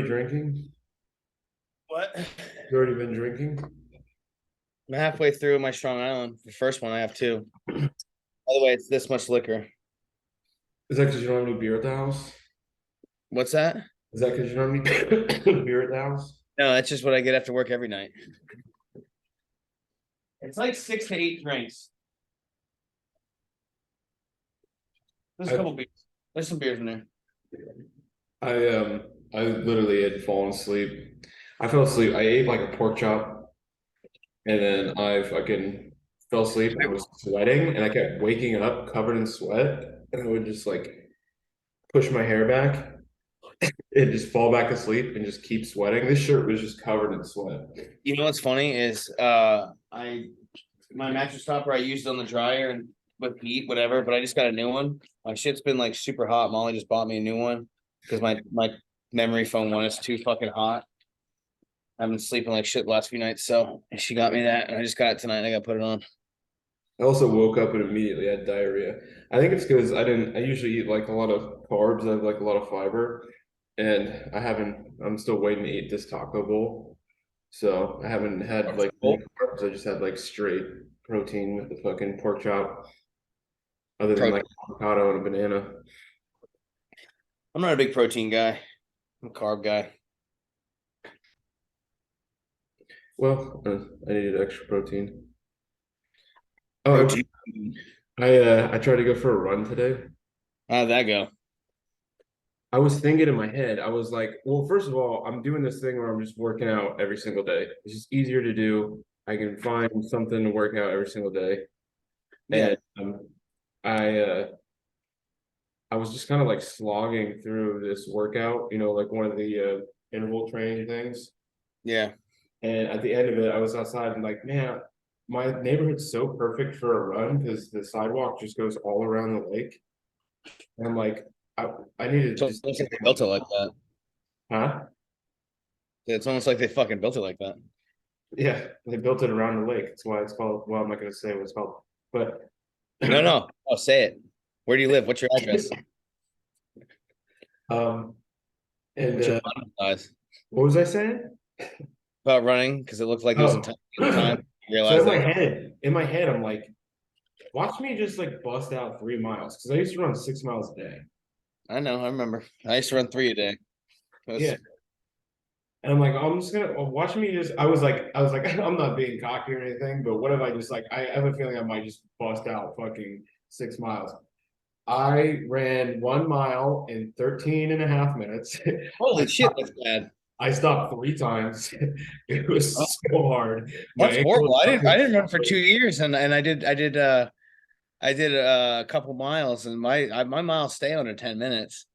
drinking? What? You already been drinking? I'm halfway through my Strong Island. The first one I have two. By the way, it's this much liquor. Is that because you don't have any beer at the house? What's that? Is that because you don't have any beer at the house? No, that's just what I get after work every night. It's like 6 to 8 drinks. There's a I, couple beers. There's some beers in there. I literally had fallen asleep. I fell asleep. I ate like a pork chop, and then I fucking fell asleep and I was sweating, and I kept waking up covered in sweat, and I would just like push my hair back and just fall back asleep and just keep sweating. This shirt was just covered in sweat. You know what's funny is I my mattress topper I used on the dryer and with heat, whatever, but I just got a new one. My shit's been like super hot. Molly just bought me a new one because my memory foam one is too fucking hot. I've been sleeping like shit the last few nights, so she got me that, and I just got it tonight. And I got to put it on. I also woke up and immediately had diarrhea. I think it's because I usually eat like a lot of carbs. I have like a lot of fiber, and I'm still waiting to eat this taco bowl. So I haven't had like any carbs. I just had like straight protein with the fucking pork chop, other than like Protein. avocado and a banana. I'm not a big protein guy. I'm a carb guy. Well, I needed extra protein. Oh, Protein. I tried to go for a run today. How'd that go? I was thinking in my head, I was like, well, first of all, I'm doing this thing where I'm just working out every single day. It's just easier to do. I can find something to work out every single day. Yeah. And I I was just kind of like slogging through this workout, like one of the interval training things. Yeah. And at the end of it, I was outside and like, man, my neighborhood's so perfect for a run because the sidewalk just goes all around the lake. And I'm like, I need to So just, it's like they built it like that. huh? It's almost like they fucking built it like that. Yeah, they built it around the lake. That's why it's called. Well, I'm not going to say what it's called, but No, no. Oh, say it. Where do you live? What's your address? um, and What's your bottom size? what was I saying? About running because it looked like it was in Oh, time. In time. You so realize that? in my head, I'm like, watch me just like bust out 3 miles because I used to run 6 miles a day. I know. I remember. I used to run 3 a day. Yeah, That's and I'm like, I'm just gonna watch me just. I was like, I'm not being cocky or anything, but what if I just like, I have a feeling I might just bust out fucking 6 miles. I ran 1 mile in 13 and a half minutes. holy shit. That's bad. I stopped 3 times. It was so hard. My That's ankle horrible. was I fucking didn't run for swelling. 2 years, and I did a couple miles, and my miles stay under 10 minutes.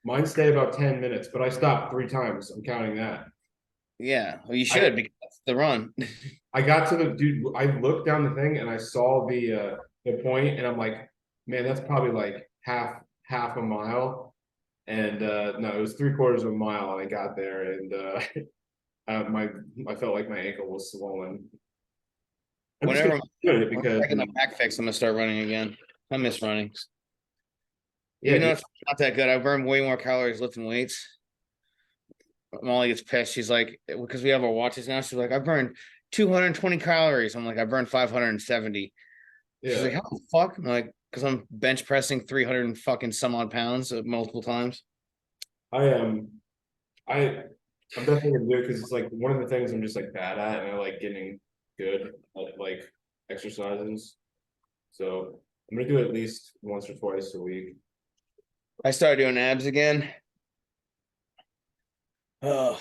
Mine stayed about 10 minutes, but I stopped 3 times. I'm counting that. Yeah, well, you I should because that's the run. I got to the dude. I looked down the thing and I saw the point, and I'm like, man, that's probably like half a mile. And no, it was 3/4 of a mile. And I got there, and my I felt like my ankle was swollen. I'm just gonna Whenever, do it whenever because I get my back fixed, I'm gonna start running again. I miss running, yeah, even though dude. it's not that good. I burn way more calories lifting weights. Molly gets pissed. She's like, because we have our watches now. She's like, I burned 220 calories. I'm like, I burned 570. She's Yeah. like, how the fuck? I'm like, because I'm bench pressing 300 and fucking some odd pounds multiple times. I I I'm definitely gonna do it because it's like one of the things I'm just like bad at, and I like getting good at like exercises. So I'm gonna do it at least once or twice a week. I started doing abs again. Oh,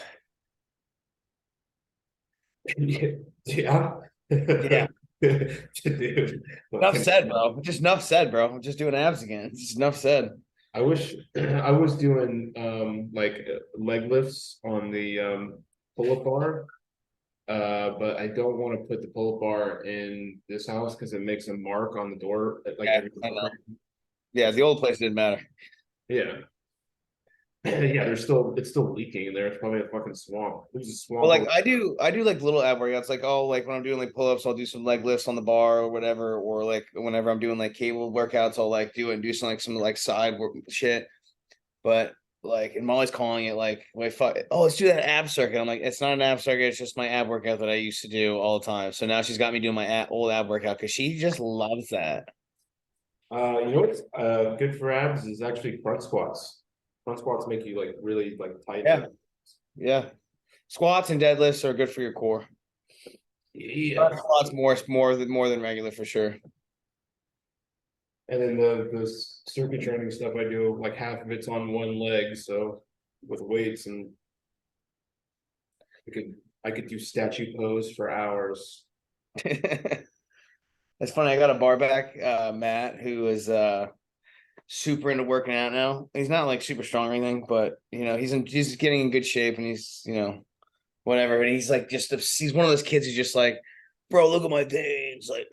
Yeah. yeah. Dude, Enough fucking- said, bro. Just enough said, bro. I'm just doing abs again. Just enough said. I wish I was doing like leg lifts on the pull-up bar. But I don't want to put the pull-up bar in this house because it makes a mark on the door like Yeah, every I know. Yeah, the old place didn't matter. yeah. Yeah, it's still leaking in there. It's probably a fucking swamp. There's a But swamp like over. I do like little ab workouts. Like oh, like when I'm doing like pull-ups, I'll do some leg lifts on the bar or whatever. Or like whenever I'm doing like cable workouts, I'll like do some like side work shit. But like, and Molly's calling it like, wait, fuck, oh, let's do that ab circuit. I'm like, it's not an ab circuit, it's just my ab workout that I used to do all the time. So now she's got me doing my old ab workout because she just loves that. You know what's good for abs is actually front squats. Front squats make you like really like tighten. Yeah, yeah. Squats and deadlifts are good for your core. Yeah. Front squats more than regular for sure. And then the circuit training stuff I do, like half of it's on one leg, so with weights, and I could I could do statue pose for hours. That's funny. I got a bar back, Matt, who is super into working out now. He's not like super strong or anything, but he's getting in good shape and he's whatever. And he's like he's one of those kids who's just like, bro, look at my veins, like,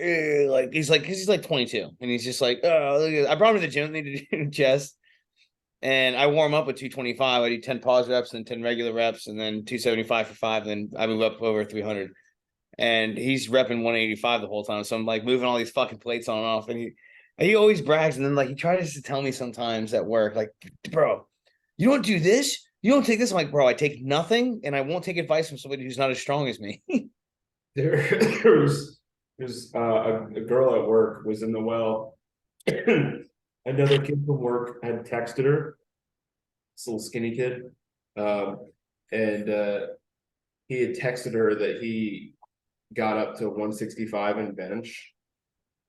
like he's like, because he's like 22 and he's just like, oh, I brought him to the gym, they did chest, and I warm up with 225. I do 10 pause reps and 10 regular reps, and then 275 for 5, and then I move up over 300. And he's repping 185 the whole time. So I'm like moving all these fucking plates on and off. And he always brags. And then like he tries to tell me sometimes at work, like, bro, you don't do this. You don't take this. I'm like, bro, I take nothing, and I won't take advice from somebody who's not as strong as me. There, there's a girl at work was in the well. Another kid from work had texted her, this little skinny kid, and he had texted her that he got up to 165 in bench.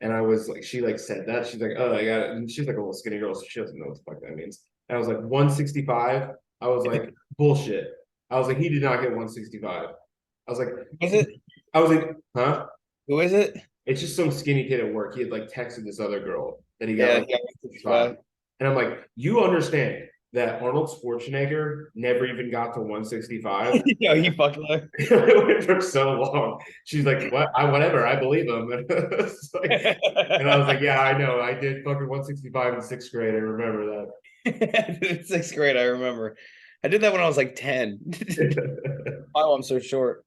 And I was like, she like said that. She's like, oh, I got it. And she's like a little skinny girl, so she doesn't know what the fuck that means. And I was like, 165. I was like, bullshit. I was like, he did not get 165. I was like, Is it? I was like, huh? Who is it? It's just some skinny kid at work. He had like texted this other girl that he got Yeah, like 165. And I'm like, you understand that Arnold Schwarzenegger never even got to 165? yeah, he fucking like, It went for so long. She's like, what? Whatever, I believe him. And I was like, yeah, I know. I did fucking 165 in sixth grade. I remember in sixth grade. I remember. I did that when I was like 10. that. Oh, I'm so short.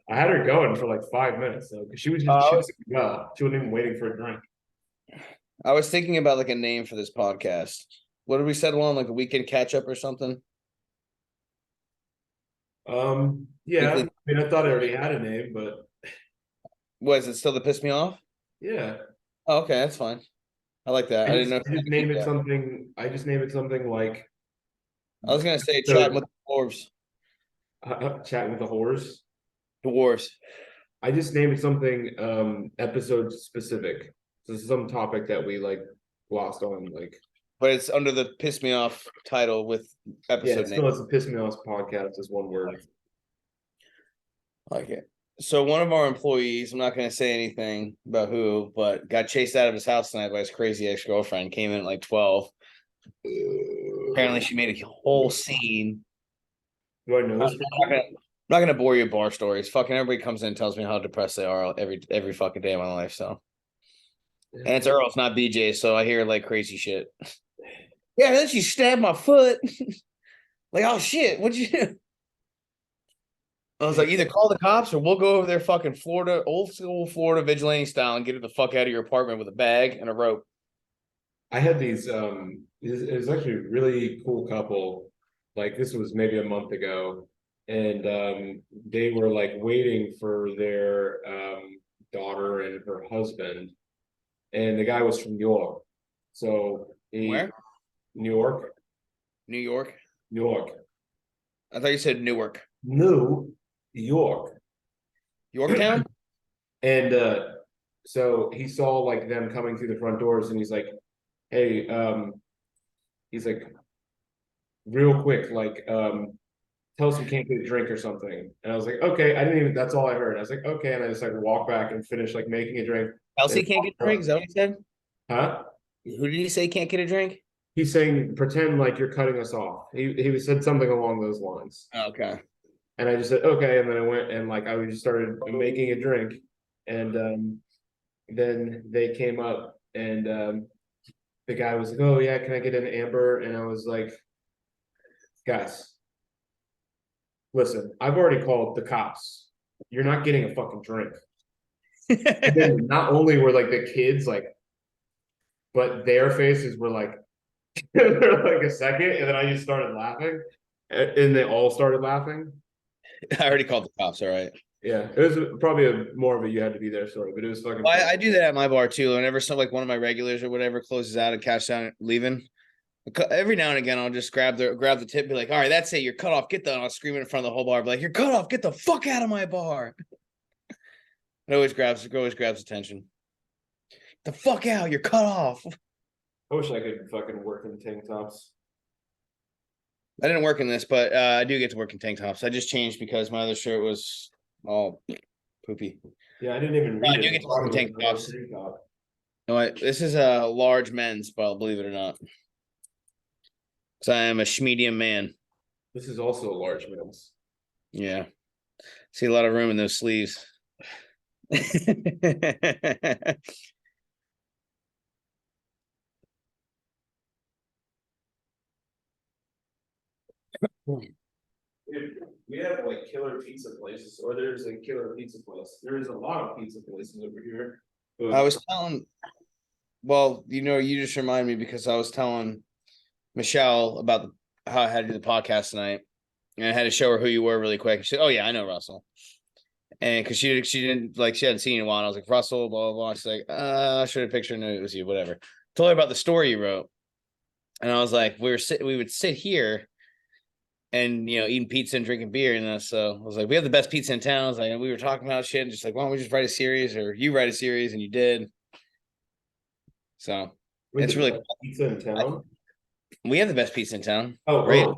I had her going for like 5 minutes though, because she wasn't even waiting for a drink. I was thinking about like a name for this podcast. What did we settle on? Like a weekend catch up or something? Yeah, Weekly. I mean, I thought I already had a name, but Was it still the piss me off? yeah. Oh, okay, that's fine. I like that. I didn't know if I you just had to keep name it that. something. I just name it something like I was gonna say chatting so with the dwarves. chat with the horse. Dwarves. I just name it something episode specific. So some topic that we like lost on, like But it's under the piss me off title with yeah, episode it's name. still it's a piss me off podcast is one word. I like it. So one of our employees, I'm not gonna say anything about who, but got chased out of his house tonight by his crazy ex-girlfriend. Came in at like 12. Apparently she made a whole scene. Do I know I'm this? not gonna bore you with bar stories. Fucking everybody comes in and tells me how depressed they are every fucking day of my life. So, and it's Earl, it's not BJ, so I hear like crazy shit. Yeah, then she stabbed my foot. Like, oh shit, what'd you do? I was like, either call the cops or we'll go over there fucking Florida, old school Florida vigilante style and get it the fuck out of your apartment with a bag and a rope. I had these it was actually a really cool couple. Like this was maybe a month ago, and they were like waiting for their daughter and her husband, and the guy was from New York. So Where? New York, New York. New York, I thought you said Newark. New York. Yorktown? And so he saw like them coming through the front doors, and he's like, hey, he's like, real quick, like, tell us we can't get a drink or something. And I was like, okay, I didn't even, that's all I heard. I was like, okay. And I just like walk back and finish like making a drink. Elsie can't get a drink? Is that what he said? Huh? Who did he say can't get a drink? He's saying, pretend like you're cutting us off. He said something along those lines. Okay. And I just said, okay. And then I went and like, I just started making a drink. And then they came up and the guy was like, oh yeah, can I get an amber? And I was like, guys, listen, I've already called the cops. You're not getting a fucking drink. And then not only were like the kids like, but their faces were like, for like a second, and then I just started laughing, and they all started laughing. I already called the cops. All right. Yeah, it was probably more of a you had to be there story, but it was fucking Well, fun. I do that at my bar too. Whenever some like one of my regulars or whatever closes out and cash down leaving, every now and again I'll just grab the tip, be like, all right, that's it, you're cut off, get the. And I'll scream in front of the whole bar, be like, you're cut off, get the fuck out of my bar. It always grabs attention. The fuck out, you're cut off. I wish I could fucking work in tank tops. I didn't work in this, but I do get to work in tank tops. I just changed because my other shirt was all poopy. Yeah, I didn't even read I it. do get to work in tank tops. Tank top. No, this is a large men's, but believe it or not, because I am a schmedium man. This is also a large man's. Yeah, see a lot of room in those sleeves. Dude, we have like killer pizza places, or there's a killer pizza place. There's a lot of pizza places over here. I was telling, well, you just remind me because I was telling Michelle about how I had to do the podcast tonight, and I had to show her who you were really quick. She said, "Oh yeah, I know Russell," and because she didn't like she hadn't seen you in a while. And I was like, "Russell, blah blah blah." She's like, "I showed a picture, knew it was you, whatever." Told her about the story you wrote, and I was like, we would sit here and eating pizza and drinking beer, and so I was like, we have the best pizza in town. I was like, and we were talking about shit, and just like, why don't we just write a series, or you write a series, and you did. So with it's the really best pizza in town. we have the best pizza in town. Oh, Great. really?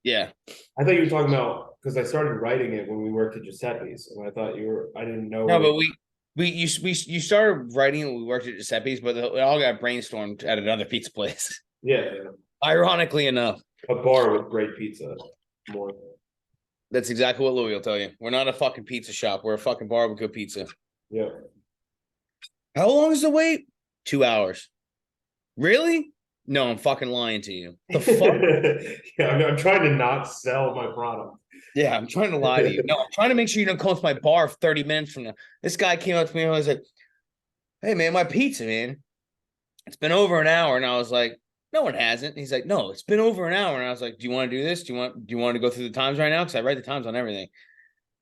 Yeah. I thought you were talking about because I started writing it when we worked at Giuseppe's, and I thought you were. I didn't know. No, but you started writing it when we worked at Giuseppe's, but it all got brainstormed at another pizza place. Yeah, Ironically enough, a bar with great pizza. More. that's exactly what Louis will tell you. We're not a fucking pizza shop. We're a fucking bar with good pizza. Yeah. How long is the wait? 2 hours. Really? No, I'm fucking lying to you. The fuck? Yeah, I'm trying to not sell my product. Yeah, I'm trying to lie to you. No, I'm trying to make sure you don't come to my bar 30 minutes from now. This guy came up to me and was like, "Hey man, my pizza, man. It's been over an hour." And I was like, "No, it hasn't." He's like, "No, it's been over an hour." And I was like, "Do you want to do this? Do you want to go through the times right now? Because I write the times on everything."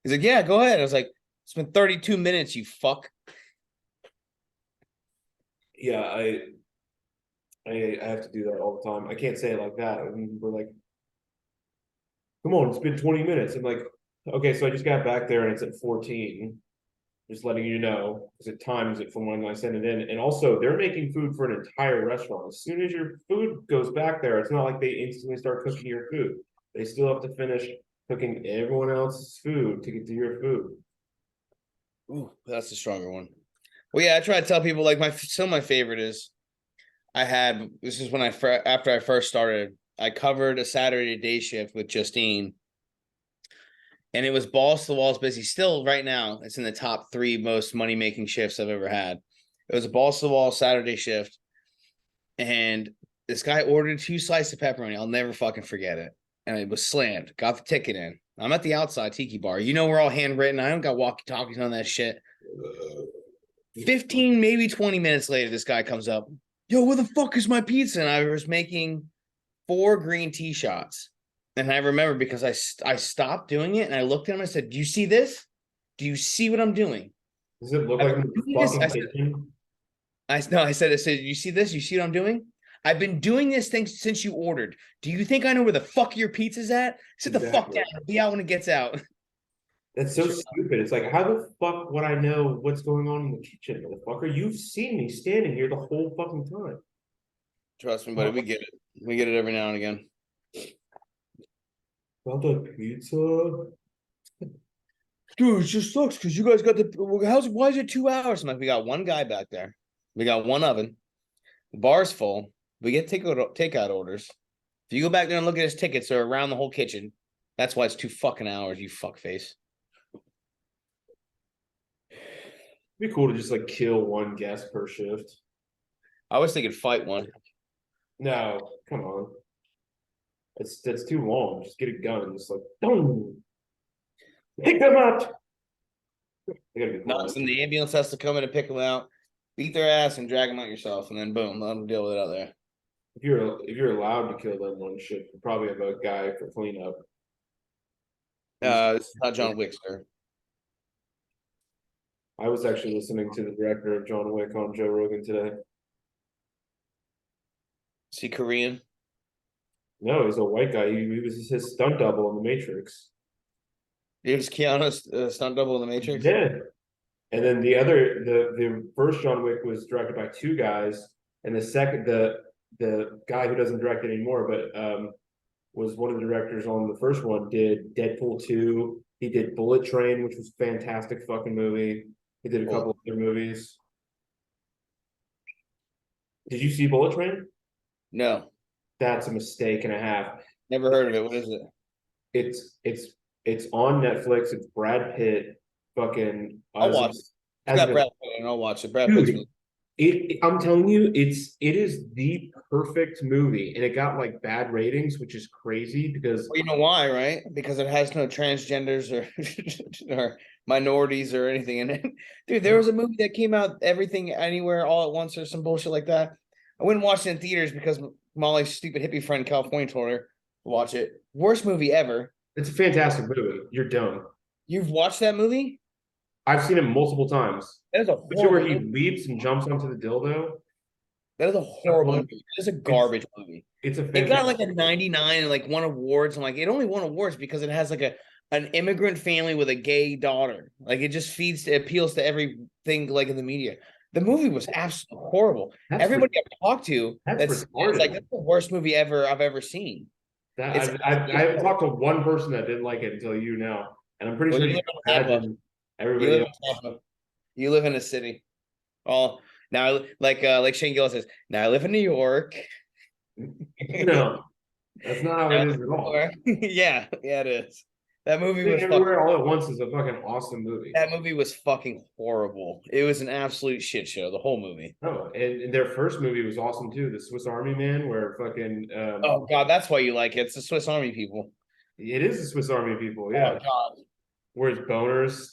He's like, "Yeah, go ahead." I was like, "It's been 32 minutes, you fuck." Yeah, I have to do that all the time. I can't say it like that. I mean, we're like, come on, it's been 20 minutes. I'm like, okay, so I just got back there and it's at 14. Just letting you know, because it times it from when I send it in. And also, they're making food for an entire restaurant. As soon as your food goes back there, it's not like they instantly start cooking your food. They still have to finish cooking everyone else's food to get to your food. Ooh, that's the stronger one. Well, yeah, I try to tell people like my favorite is this is when after I first started, I covered a Saturday day shift with Justine, and it was balls to the walls busy. Still, right now, it's in the top 3 most money making shifts I've ever had. It was a balls to the wall Saturday shift, and this guy ordered 2 slices of pepperoni. I'll never fucking forget it, and it was slammed. Got the ticket in. I'm at the outside tiki bar. We're all handwritten. I don't got walkie talkies on that shit. 15, maybe 20 minutes later, this guy comes up. Yo, where the fuck is my pizza? And I was making 4 green tea shots. And I remember because I stopped doing it and I looked at him and I said, "Do you see this? Do you see what I'm doing?" Does it look like a fucking kitchen? I said, "You see this? You see what I'm doing? I've been doing this thing since you ordered. Do you think I know where the fuck your pizza's at? Sit the fuck down. It'll be out when it gets out." That's so stupid. It's like, how the fuck would I know what's going on in the kitchen, motherfucker? You've seen me standing here the whole fucking time. Trust me, buddy. We get it. We get it every now and again. About the pizza? Dude, it just sucks because you guys got why is it 2 hours? I'm like, we got one guy back there. We got one oven. The bar's full. We get takeout orders. If you go back there and look at his tickets, they're around the whole kitchen. That's why it's 2 fucking hours, you fuckface. It'd be cool to just like kill one guest per shift. I was thinking fight one. No, come on. That's too long. Just get a gun and just like boom. Pick them up. And the ambulance has to come in and pick them out, beat their ass, and drag them out yourself, and then boom, let them deal with it out there. if you're allowed to kill them, one should probably have a guy for cleanup. It's not John Wick, sir. I was actually listening to the director of John Wick on Joe Rogan today. Is he Korean? No, he's a white guy. He was his stunt double in The Matrix. He was Keanu's stunt double in the Matrix. Yeah. And then the first John Wick was directed by two guys, and the guy who doesn't direct it anymore, but was one of the directors on the first one, did Deadpool 2. He did Bullet Train, which was a fantastic fucking movie. He did a couple of other movies. Did you see Bullet Train? No, That's a mistake and a half. never heard of it. What is it? It's on Netflix. It's Brad Pitt, fucking I'll watch it. It's got Brad Pitt, and I'll watch it. Brad Pitt's dude. I'm telling you, it is the perfect movie, and it got like bad ratings, which is crazy because Well, you know why, right? Because it has no transgenders or or minorities or anything in it. Dude, there was a movie that came out, Everything Anywhere All at Once or some bullshit like that. I wouldn't watch it in theaters because Molly's stupid hippie friend California told her to watch it. Worst movie ever. it's a fantastic movie. You're dumb. You've watched that movie? I've seen it multiple times. That is a The where horrible he movie. leaps and jumps onto the dildo. That is a horrible movie. It is a garbage movie. It's a It got like fantastic a 99 and like won awards. And like it only won awards because it has like an immigrant family with a gay daughter. Like it just appeals to everything like in the media. The movie was absolutely horrible. That's Everybody I've talked to that's it's retarded. like that's the worst movie I've ever seen. That It's I haven't talked to one person that didn't like it until you now, and I'm pretty well, sure you you live in Tampa. imagine You everybody live else. in Tampa. You live in a city. Oh, now like Shane Gillis says, now I live in New York. No, that's not how it is at all. Yeah, it is. That movie was fucking Everywhere All at Once is a fucking awesome movie. That movie was fucking horrible. It was an absolute shit show, the whole movie. No, and their first movie was awesome too, The Swiss Army Man, where fucking Oh god, that's why you like it. It's the Swiss Army people. it is the Swiss Army people, Oh yeah. god. Whereas boners,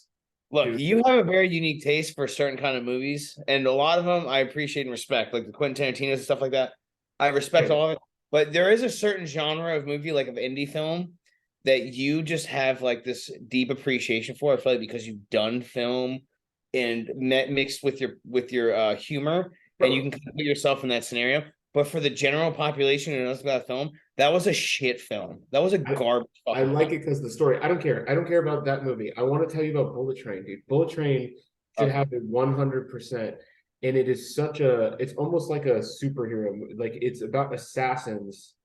Look, dude, you have a very unique taste for certain kind of movies, and a lot of them I appreciate and respect, like the Quentin Tarantino's and stuff like that. I respect yeah, all of it, but there is a certain genre of movie, like of indie film, that you just have like this deep appreciation for. I feel like because you've done film and mixed with your humor, and you bro. can kind of put yourself in that scenario. But for the general population who knows about film, that was a shit film. That was a I, garbage I fucking like film. it because the story. I don't care. I don't care about that movie. I want to tell you about Bullet Train, dude. Bullet Train should Okay. have it 100%. And it is it's almost like a superhero movie. Like it's about assassins,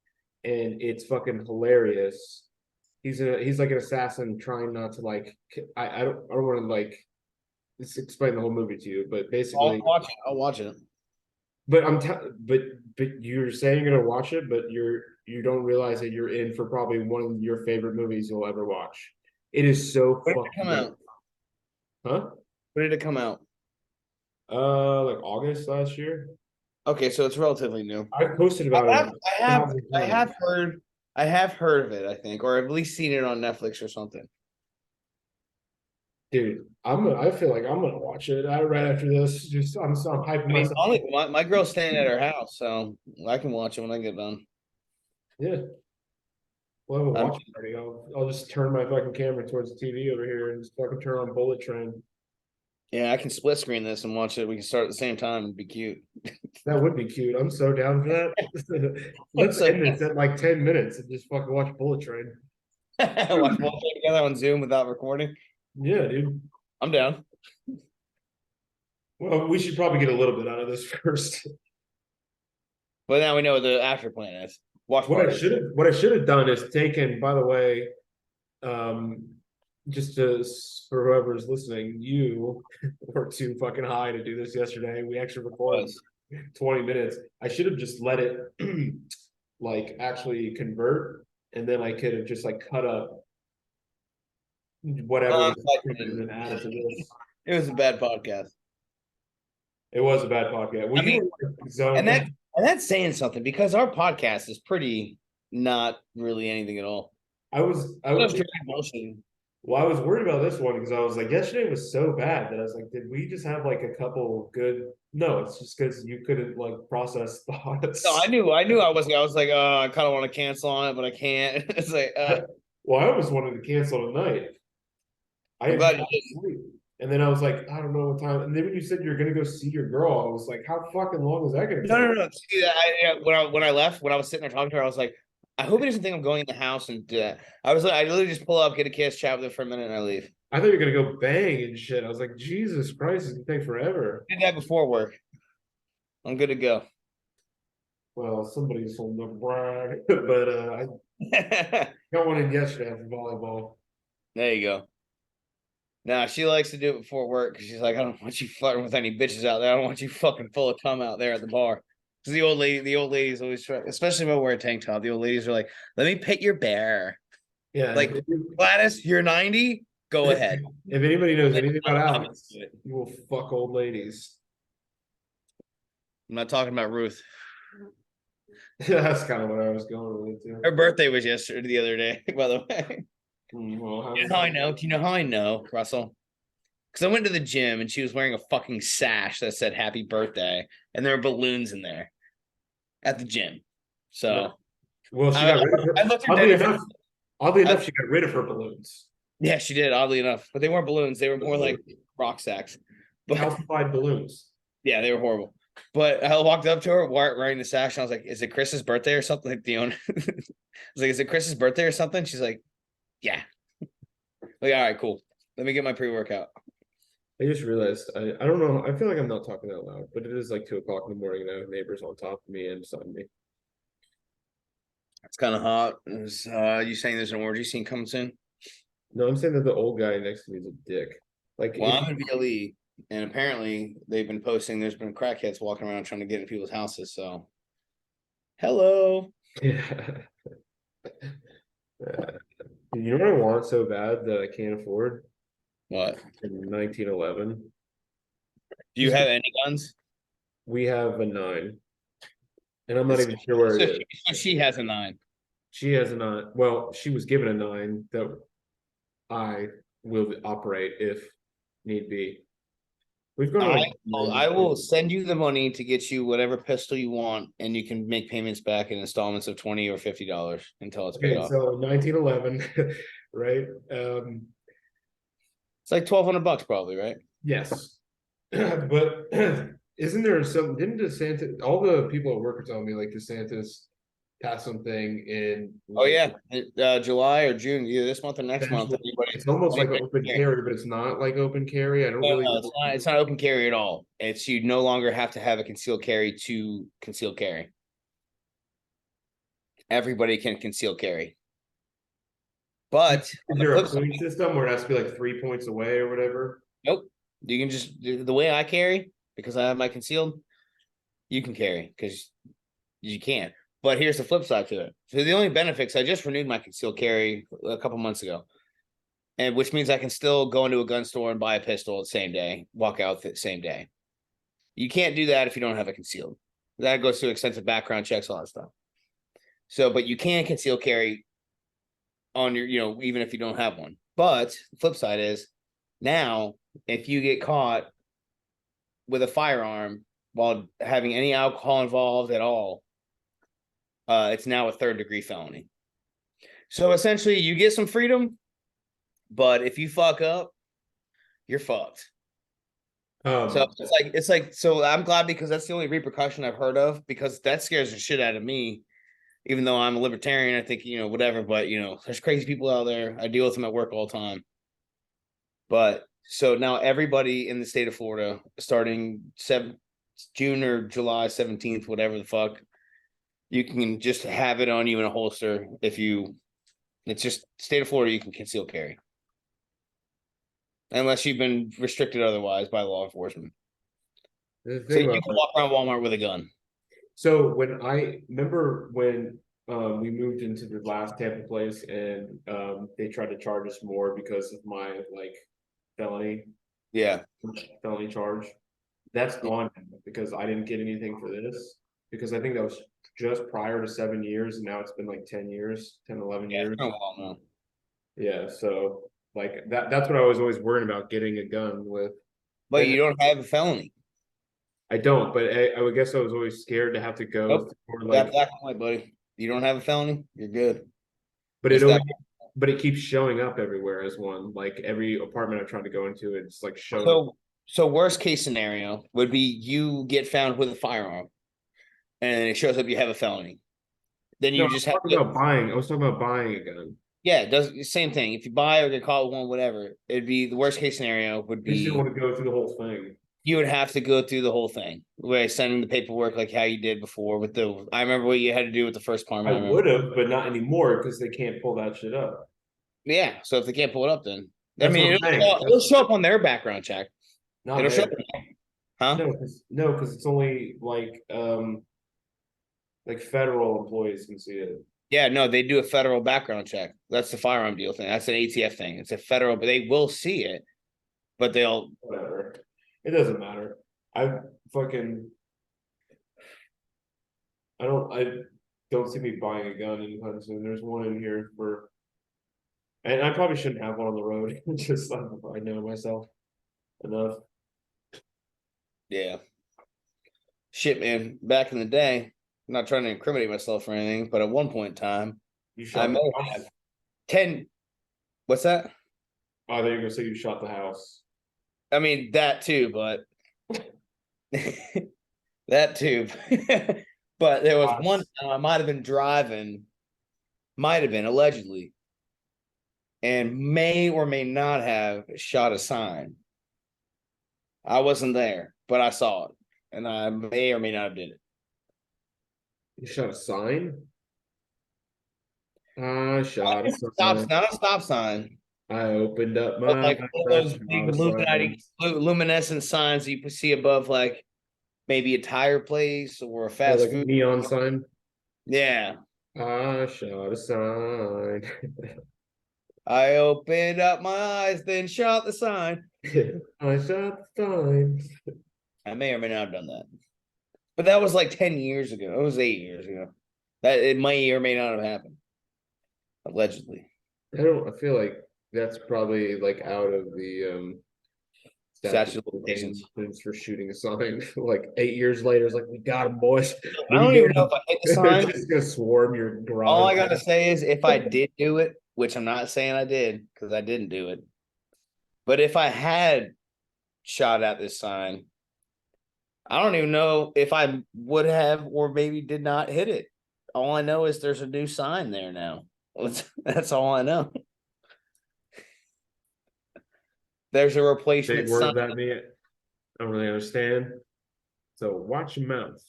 and it's fucking hilarious. He's like an assassin trying not to like. I don't want to like just explain the whole movie to you, but I'll basically, watch it. I'll watch it. but but you're saying you're gonna watch it, but you don't realize that you're in for probably one of your favorite movies you'll ever watch. It is so When did it fucking come good. out? Huh? When did it come out? Like August last year. Okay, so it's relatively new. I posted I about it have, a I have, thousand I times. have heard of it. I think, or at least seen it on Netflix or something. Dude, I feel like I'm gonna watch it right after this. Just I'm hyping I mean, myself. only my girl's staying at her house, so I can watch it when I get done. Yeah. We'll have a I'm, watch party. I'll just turn my fucking camera towards the TV over here and just fucking turn on Bullet Train. yeah, I can split screen this and watch it. We can start at the same time and be cute. That would be cute. I'm so down for that. Let's So, end this at like 10 minutes and just fucking watch Bullet Train. watch both together on Zoom without recording. Yeah, dude. I'm down. Well, we should probably get a little bit out of this first. But now we know what the after plan is. Watch party. What I should have done is taken, by the way, just to for whoever's listening, you were too fucking high to do this yesterday. We actually recorded 20 minutes. I should have just let it like actually convert, and then I could have just like cut up whatever was and then added to this. It was a bad podcast. It was a bad podcast. Well, I mean, zoned and that's saying something because our podcast is pretty not really anything at all. I was Bullshit. Well, I was worried about this one because I was like, yesterday was so bad that I was like, did we just have like a couple good? No, it's just because you couldn't like process No, thoughts. I knew I wasn't. I was like, I kind of want to cancel on it, but I can't. It's like, Well, I almost wanted to cancel tonight. I I'm had glad you half did. sleep. And then I was like, I don't know what time. And then when you said you're gonna go see your girl, I was like, how fucking long is that gonna No, take? no, no. See, when I left, when I was sitting there talking to her, I was like, I hope he doesn't think I'm going in the house and do that. I was like, I literally just pull up, get a kiss, chat with her for a minute, and I leave. I thought you were gonna go bang and shit. I was like, Jesus Christ, it's gonna take forever. Did that before work. I'm good to go. Well, somebody's holding up brag, but I There got one in yesterday after volleyball. you go. Nah, she likes to do it before work because she's like, I don't want you flirting with any bitches out there. I don't want you fucking full of cum out there at the bar. Because the old ladies always try, especially if I wear a tank top. The old ladies are like, "Let me pet your bear." Yeah, Like, Gladys, you're 90. Go ahead. if anybody knows anything about I'm Alex, you will fuck old ladies. not talking about Ruth. That's kind of what I was going with too. Her birthday was yesterday, the other day, by the way. Well, You know how I know? Do you know how I know, Russell? Because I went to the gym and she was wearing a fucking sash that said happy birthday, and there were balloons in there at the gym. So well, she I, got rid of her. I looked her dead in the face. Oddly I, enough, she got rid of her balloons. yeah, she did, oddly enough. But they weren't balloons, they were more like rock sacks. But Calcified balloons. yeah, they were horrible. But I walked up to her wearing the sash, and I was like, "Is it Chris's birthday or something?" Like the owner, I was like, "Is it Chris's birthday or something?" She's like, "Yeah." Like, all right, cool. Let me get my pre-workout. I just realized I don't know. I feel like I'm not talking out loud, but it is like 2 o'clock in the morning now. Neighbors on top of me and beside me. It's kind of hot. You saying there's an orgy scene coming soon? No, I'm saying that the old guy next to me is a dick. Like Well, if I'm in BLE, and apparently they've been posting. There's been crackheads walking around trying to get in people's houses. So, hello. yeah. You know what I want so bad that I can't afford? What? In 1911. Do you Just have any guns? we have a 9, and I'm not So, even sure where so it she, so is. she has a 9. She has a 9. Well, she was given a 9 that I will operate if need be. We've gone to I like I will send you the money to get you whatever pistol you want, and you can make payments back in installments of $20 or $50 until it's paid okay, off. so 1911, right? It's like $1,200 probably, right? Yes, but isn't there some? Didn't DeSantis? All the people at work are telling me like DeSantis passed something in Oh like yeah, July or June, either this month or next month. essentially it's almost like open carry, but it's not like open carry. I don't No, really no, know. it's not open carry at all. It's you no longer have to have a concealed carry to conceal carry. Everybody can conceal carry. But Is on the there flip a side, point system where it has to be like 3 points away or whatever? nope. You can just the way I carry because I have my concealed, you can carry because you can. But here's the flip side to it. So the only benefits, I just renewed my concealed carry a couple months ago. And which means I can still go into a gun store and buy a pistol the same day, walk out the same day. You can't do that if you don't have a concealed. That goes through extensive background checks, all that stuff. So, but you can conceal carry on your, even if you don't have one. But the flip side is now, if you get caught with a firearm while having any alcohol involved at all, it's now a third-degree felony. So essentially, you get some freedom, but if you fuck up, you're fucked. So so I'm glad because that's the only repercussion I've heard of because that scares the shit out of me. Even though I'm a libertarian, I think whatever, but there's crazy people out there. I deal with them at work all the time. But so now everybody in the state of Florida, starting June or July 17th, whatever the fuck, you can just have it on you in a holster. It's just state of Florida, you can conceal carry unless you've been restricted otherwise by law enforcement. the So thing you about can walk around Walmart with a gun. so when I remember when we moved into the last Tampa place and they tried to charge us more because of my like felony Yeah. felony charge. That's gone now because I didn't get anything for this because I think that was just prior to 7 years and now it's been like 10 years, 10, 11 Yeah. years. Oh, well, no. Yeah, so Like that's what I was always worried about getting a gun with. But And you don't have a felony. I don't, but I would guess I was always scared to have to go Nope. for Got like, black and white, buddy. You don't have a felony, you're good. but it It's always, that. but it keeps showing up everywhere as one. Like every apartment I've tried to go into, it's like showing up. So worst case scenario would be you get found with a firearm, and it shows up you have a felony. Then No, you just have I was talking about buying a gun. yeah, it does the same thing. If you buy or get caught with one, whatever, it'd be the worst case scenario would I just didn't be want to go through the whole thing. you would have to go through the whole thing where sending the paperwork like how you did before with the I remember what you had to do with the first I apartment. I remember. would have, but not anymore because they can't pull that shit up. Yeah, so if they can't pull it up, then I That's what mean I'm saying. it'll show up on their background check. Not It'll show there. up, huh? No, because it's only like federal employees can see it. Yeah, no, they do a federal background check. That's the firearm deal thing. That's an ATF thing. It's a federal, but they will see it, but they'll Whatever. It doesn't matter. I fucking I don't see me buying a gun anytime soon. There's one in here for, and I probably shouldn't have one on the road. Just I know myself enough. yeah. Shit, man. Back in the day, I'm not trying to incriminate myself or anything, but at one point in time, You I shot may the have house. 10. What's that? Oh, they're gonna say you shot the house. I mean, that too, but that too. But there was one time I might have been driving, might have been allegedly, and may or may not have shot a sign. I wasn't there, but I saw it, and I may or may not have did it. You shot a sign? I shot a Stop, sign. not a stop sign, I opened up but my like eyes. one of I those big shot a sign. luminescent signs you see above, like maybe a tire place or a Yeah, fast like a food. neon sign. Yeah, I shot a sign. I opened up my eyes, then shot the sign. I shot the sign. I may or may not have done that, but that was like 10 years ago. It was 8 years ago. That it may or may not have happened, allegedly. I feel like that's probably like out of the statute Statute of of limitations. limitations for shooting a sign. Like 8 years later, it's like we got him, boys. I don't even know if I hit the sign. Just gonna swarm your All garage. I gotta say is if I did do it, which I'm not saying I did because I didn't do it, but if I had shot at this sign, I don't even know if I would have or maybe did not hit it. All I know is there's a new sign there now. That's all I know. There's a Big replacement sign. words at me. I don't really understand. So watch your mouth.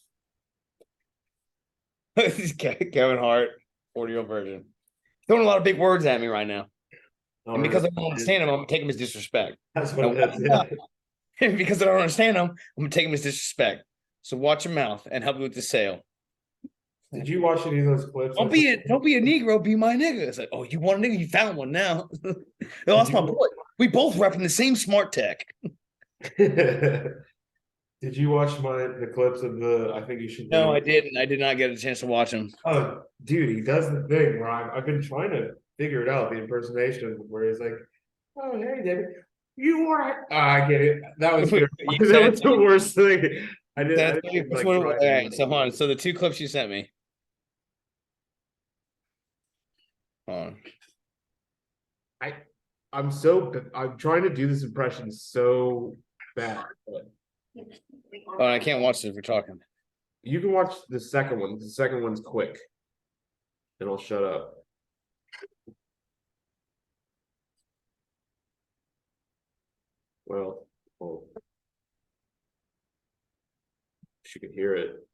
Kevin Hart, 40-year-old version. Throwing a lot of big words at me right now. All And because right. I don't understand them, I'm gonna take them as disrespect. That's what it is. And because I don't understand them, I'm gonna take them as disrespect. So watch your mouth and help me with the sale. Did you watch any of those clips? Don't be a Negro, be my nigga. It's like, oh, you want a nigga? You found one now. No, that's my boy. We both repping the same smart tech. Did you watch the clips of the I think you should No, I didn't. I did not get a chance to watch them. Oh, dude, he does the thing where I've been trying to figure it out, the impersonation where he's like, "Oh, hey, David, you are." I get it. That was You that sent was it the to me? worst thing. I didn't Which like one? try All to- right, so hold on. So the two clips you sent me. Hold on. I'm trying to do this impression so bad. But Oh, I can't watch this if we're talking. you can watch the second one. The second one's quick, and I'll shut up. Well, she could hear it.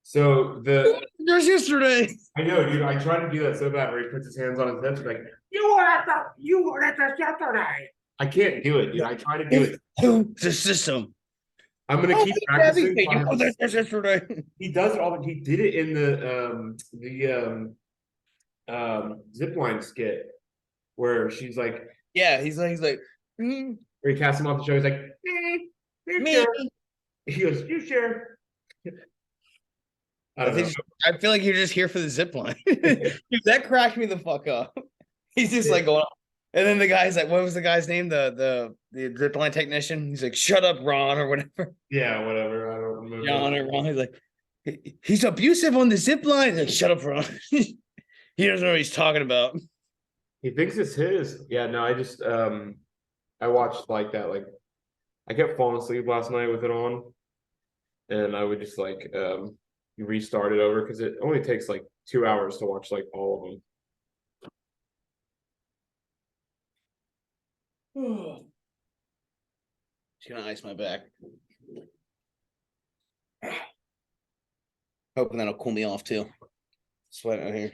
So Just yesterday. I know, dude. I try to do that so bad where he puts his hands on his hips, like you were at the yesterday. I can't do it, dude. I try to do it. The system. I'm gonna keep practicing. You know that yesterday. He does it all. He did it in the zipline skit where she's like, Yeah, he's like, where he casts him off the show. He's like, me. He goes, "You share." I don't know. I feel like you're just here for the zip line. Dude, that cracked me the fuck up. He's just like going, and then the guy's like, what was the guy's name? The zip line technician. He's like, shut up, Ron, or whatever. Yeah, whatever. I don't remember. John or Ron. He's like, he's abusive on the zip line. He's like, shut up, Ron. He doesn't know what he's talking about. He thinks it's his. Yeah, no, I just I watched like that. Like I kept falling asleep last night with it on, and I would just like restart it over because it only takes like 2 hours to watch like all of them. She's gonna ice my back. Hoping that'll cool me off too. Sweating out here.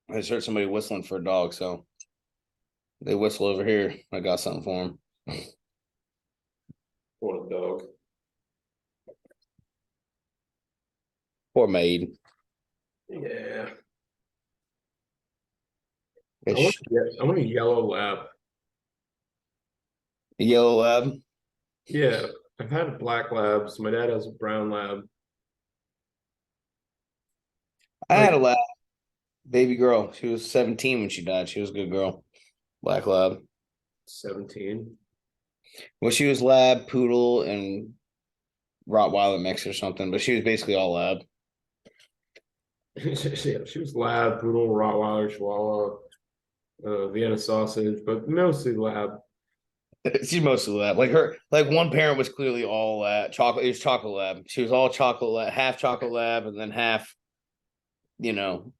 I just heard somebody whistling for a dog, so they whistle over here. I got something for them. What a dog. Poor maid. Yeah. A I want a yellow lab. yellow lab. Yeah, I've had black labs. My dad has a brown lab. I had a lab, baby girl. She was 17 when she died. She was a good girl. Black lab. 17. Well, she was lab, poodle, and Rottweiler mix or something, but she was basically all lab. Yeah, she was lab, poodle, Rottweiler, Chihuahua, Vienna sausage, but mostly lab. She's mostly lab. Like one parent was clearly all lab. Chocolate. It was chocolate lab. She was all chocolate lab, half chocolate lab, and then half, the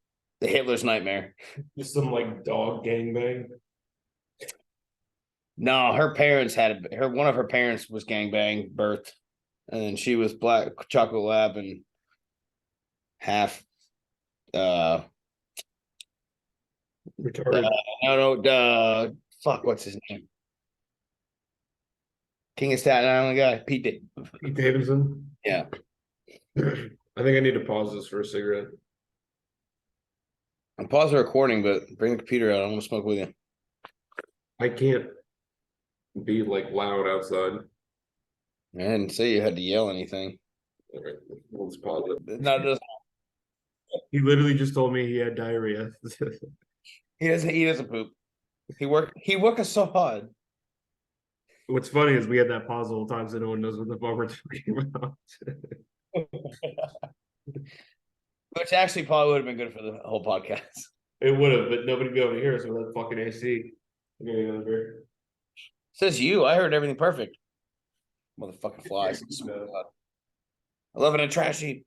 Hitler's nightmare. Just some like dog gangbang. No, her parents had one of her parents was gangbang birthed, and then she was black chocolate lab and half Retarded. fuck, what's his name? King of Staten Island guy, Pete Davidson. Yeah. I think I need to pause this for a cigarette. I'm pause the recording, but bring the computer out. I want to smoke with you. I can't be like loud outside. I didn't say you had to yell anything. All right, we'll just pause it. No, He literally just told me he had diarrhea. he doesn't poop. He work us so hard. What's funny is we had that pause the whole time, so no one knows what the fuck we're talking about. Which actually probably would have been good for the whole podcast. It would have, but nobody would be able to hear us with that fucking AC. Says you. I heard everything perfect. Motherfucking flies. I love it in a trash heap.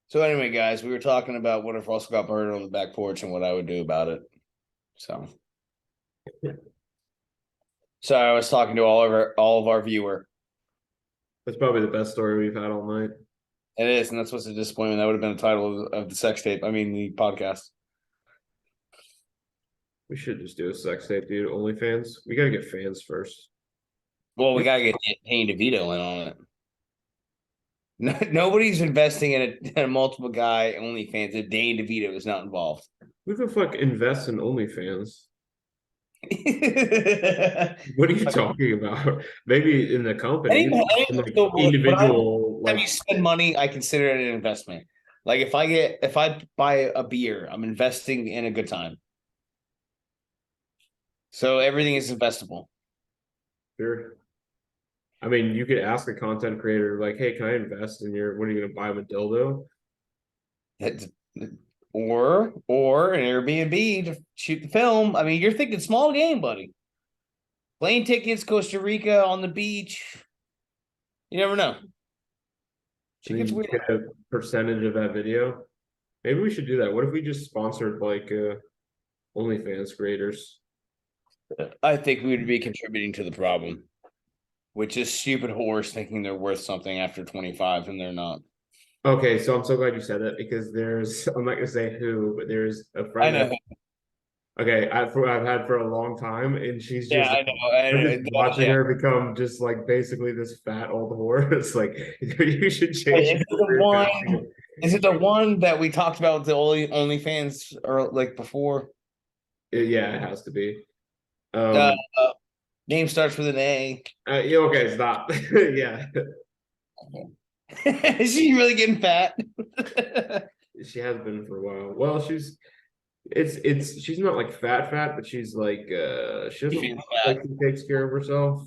So anyway, guys, we were talking about what if Russell got murdered on the back porch and what I would do about it. So I was talking to all of our viewer. That's probably the best story we've had all night. It is, and that's what's a disappointment. That would have been the title of the sex tape. I mean, the podcast. We should just do a sex tape, dude. OnlyFans. We gotta get fans first. Well, we gotta get Danny DeVito in on it. Nobody's investing in a multiple guy OnlyFans if Danny DeVito is not involved. Who the fuck invests in OnlyFans? What are you talking about? Maybe in the company, in the individual. Like, you spend money, I consider it an investment. Like if I buy a beer, I'm investing in a good time. So everything is investable. Sure. I mean, you could ask a content creator, like, "Hey, can I invest in your? What are you gonna buy him a dildo?" Or an Airbnb to shoot the film. I mean, you're thinking small game, buddy. Plane tickets, Costa Rica on the beach. You never know. Get a percentage of that video. Maybe we should do that. What if we just sponsored like OnlyFans creators? I think we would be contributing to the problem, which is stupid whores thinking they're worth something after 25 and they're not. Okay, so I'm so glad you said that because I'm not gonna say who, but there's a friend. I know. Okay, I've had for a long time, and she's just I know. Watching her become just like basically this fat old whore. It's like you should change. Is it the one that we talked about the OnlyFans or like before? Yeah, it has to be. Uh, Um, name starts with an A. yeah, okay, stop. Yeah, Is she really getting fat? she has been for a while. Well, she's not like fat, but she's like she doesn't She's look like fat. she takes care of herself.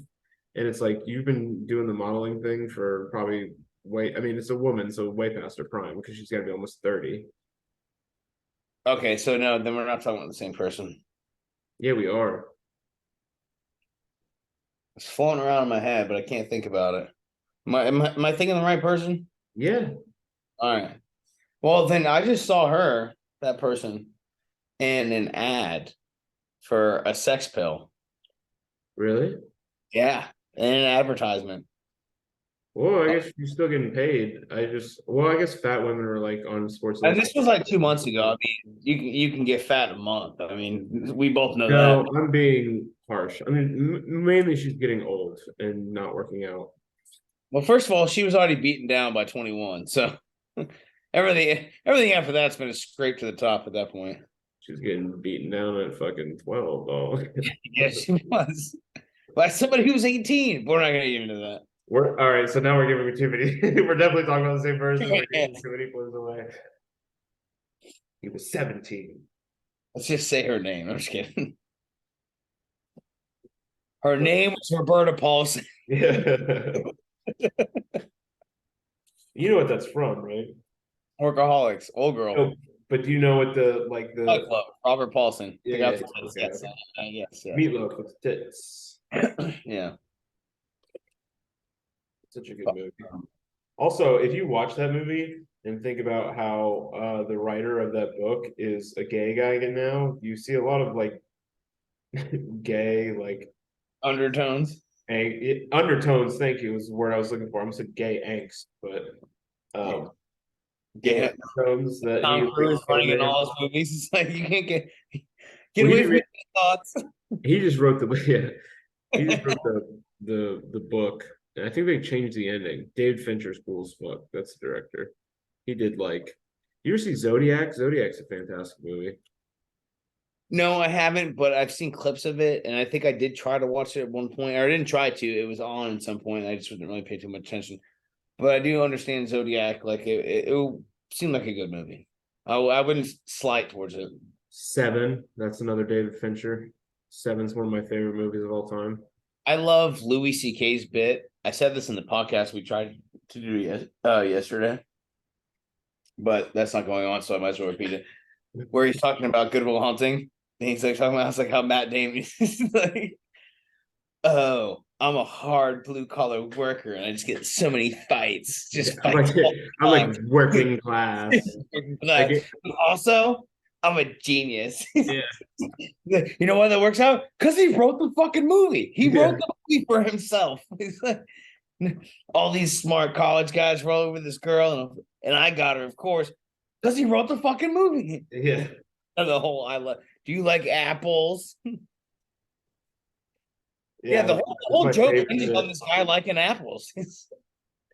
And it's like you've been doing the modeling thing for probably way, I mean, it's a woman, so way past her prime because she's gotta be almost 30. Okay, so no, then we're not talking about the same person. Yeah, we are. It's floating around in my head, but I can't think about it. Am I thinking the right person? Yeah, All right. Well, then I just saw her, that person, in an ad for a sex pill. really? Yeah, in an advertisement. Well, I guess you're still getting paid. Well, I guess fat women are like on Sports And this Illustrated. was like 2 months ago. I mean, you can get fat in a month. I mean, we both know that. No, I'm being harsh. I mean, mainly she's getting old and not working out. Well, first of all, she was already beaten down by 21, so everything after that's been a scrape to the top at that point. She's getting beaten down at fucking 12, though. Yeah, she was by somebody who was 18. We're not gonna get into that. We're all right. So now we're giving too many. We're definitely talking about the same person. We're giving too many clues away. He was 17. Let's just say her name. I'm just kidding. Her name was Roberta Paulson. Yeah. You know what that's from, right? Workaholics, old girl. No, but do you know what the like Fight the Club. Robert Paulson. yeah, Pick yeah, out yeah, the tits. okay. Yes, yes, yes. Meatloaf with tits. Yeah. Such a good movie. Also, if you watch that movie and think about how the writer of that book is a gay guy again now, you see a lot of like gay like Undertones. undertones. Thank you is the word I was looking for. I almost said gay angst, but gay Yeah. undertones that he Tom Cruise like, running in man. all his movies. It's like you can't get Well, away from your thoughts. he just wrote the yeah, he just wrote the book. And I think they changed the ending. David Fincher's cool as fuck. That's the director. He did like. You ever see Zodiac? Zodiac's a fantastic movie. No, I haven't, but I've seen clips of it, and I think I did try to watch it at one point, or I didn't try to. It was on at some point. I just didn't really pay too much attention. But I do understand Zodiac. Like it seemed like a good movie. I wouldn't slight towards it. Seven. That's another David Fincher. Seven's one of my favorite movies of all time. I love Louis C.K.'s bit. I said this in the podcast we tried to do yesterday, but that's not going on, so I might as well repeat it. Where he's talking about Good Will Hunting, and he's like talking about it's like how Matt Damon is like, oh, I'm a hard blue collar worker, and I just get so many fights, Yeah, just fights. I'm like working class. Like But also, I'm a genius. yeah, You know why that works out? Because he wrote the fucking movie. He yeah, wrote the movie for himself. He's like, all these smart college guys roll over this girl, and I got her, of course, because he wrote the fucking movie. yeah. And the whole I love. Do you like apples? Yeah, Yeah, the whole my joke favorite hinges on bit. this guy liking apples.